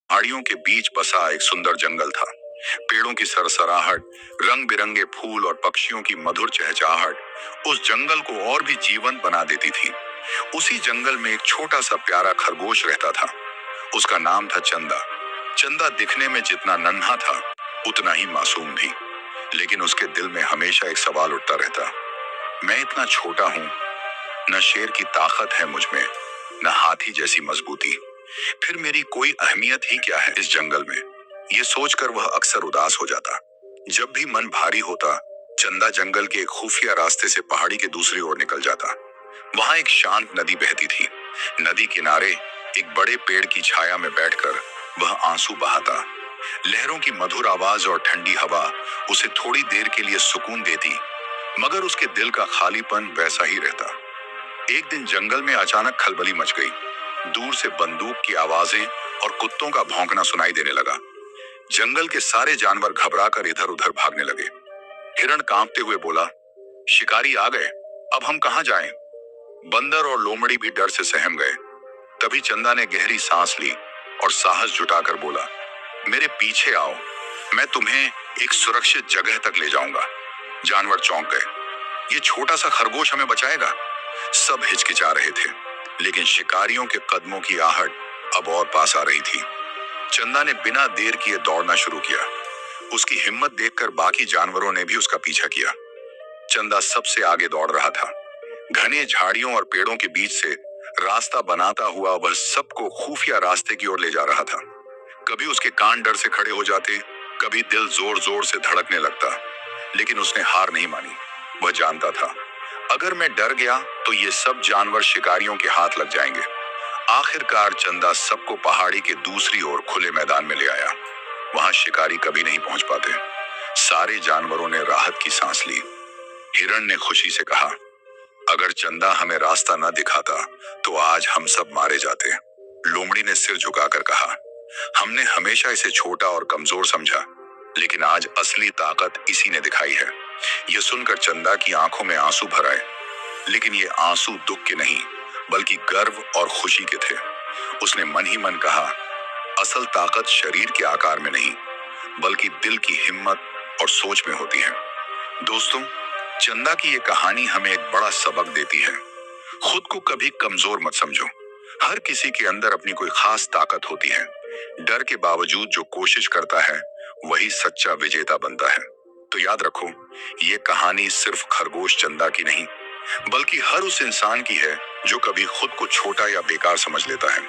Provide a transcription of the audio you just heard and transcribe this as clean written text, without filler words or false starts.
पहाड़ियों के बीच बसा एक सुंदर जंगल था। पेड़ों की सरसराहट, रंग बिरंगे फूल और पक्षियों की मधुर चहचहाहट उस जंगल को और भी जीवंत बना देती थी। उसी जंगल में एक छोटा सा प्यारा खरगोश रहता था। उसका नाम था चंदा। चंदा दिखने में जितना नन्हा था, उतना ही मासूम भी। लेकिन उसके दिल में हमेशा एक सवाल उठता रहता, मैं इतना छोटा हूँ, न शेर की ताकत है मुझ में, न हाथी जैसी मजबूती, फिर मेरी कोई अहमियत ही क्या है इस जंगल में। ये सोचकर वह अक्सर उदास हो जाता। जब भी मन भारी होता, चंदा जंगल के एक खुफिया रास्ते से पहाड़ी के दूसरी ओर निकल जाता। वहां एक शांत नदी बहती थी। नदी किनारे एक बड़े पेड़ की छाया में बैठकर वह आंसू बहाता। लहरों की मधुर आवाज और ठंडी हवा उसे थोड़ी देर के लिए सुकून देती, मगर उसके दिल का खालीपन वैसा ही रहता। एक दिन जंगल में अचानक खलबली मच गई। दूर से बंदूक की आवाजें और कुत्तों का भौंकना सुनाई देने लगा। जंगल के सारे जानवर घबराकर इधर उधर भागने लगे। हिरण कांपते हुए बोला, शिकारी आ गए, अब हम कहां जाएं? बंदर और लोमड़ी भी डर से सहम गए। तभी चंदा ने गहरी सांस ली और साहस जुटाकर बोला, मेरे पीछे आओ, मैं तुम्हें एक सुरक्षित जगह तक ले जाऊंगा। जानवर चौंक गए। ये छोटा सा खरगोश हमें बचाएगा? सब हिचकिचा रहे थे, लेकिन शिकारियों के कदमों की आहट अब और पास आ रही थी। चंदा ने बिना देर किए दौड़ना शुरू किया। उसकी हिम्मत देखकर बाकी जानवरों ने भी उसका पीछा किया। चंदा सबसे आगे दौड़ रहा था। घने झाड़ियों और पेड़ों के बीच से रास्ता बनाता हुआ वह सबको खुफिया रास्ते की ओर ले जा रहा था। कभी उसके कान डर से खड़े हो जाते, कभी दिल जोर जोर से धड़कने लगता, लेकिन उसने हार नहीं मानी। वह जानता था, अगर मैं डर गया तो ये सब जानवर शिकारियों के हाथ लग जाएंगे। आखिरकार चंदा सबको पहाड़ी के दूसरी ओर खुले मैदान में ले आया। वहां शिकारी कभी नहीं पहुंच पाते। सारे जानवरों ने राहत की सांस ली। हिरण ने खुशी से कहा, अगर चंदा हमें रास्ता न दिखाता तो आज हम सब मारे जाते। लोमड़ी ने सिर झुकाकर कहा, हमने हमेशा इसे छोटा और कमजोर समझा, लेकिन आज असली ताकत इसी ने दिखाई है। यह सुनकर चंदा की आंखों में आंसू भर आए, लेकिन ये आंसू दुख के नहीं, बल्कि गर्व और खुशी के थे। उसने मन ही मन कहा, असल ताकत शरीर के आकार में नहीं, बल्कि दिल की हिम्मत और सोच में होती है। दोस्तों, चंदा की ये कहानी हमें एक बड़ा सबक देती है। खुद को कभी कमजोर मत समझो। हर किसी के अंदर अपनी कोई खास ताकत होती है। डर के बावजूद जो कोशिश करता है, वही सच्चा विजेता बनता है। तो याद रखो, ये कहानी सिर्फ खरगोश चंदा की नहीं, बल्कि हर उस इंसान की है जो कभी खुद को छोटा या बेकार समझ लेता है।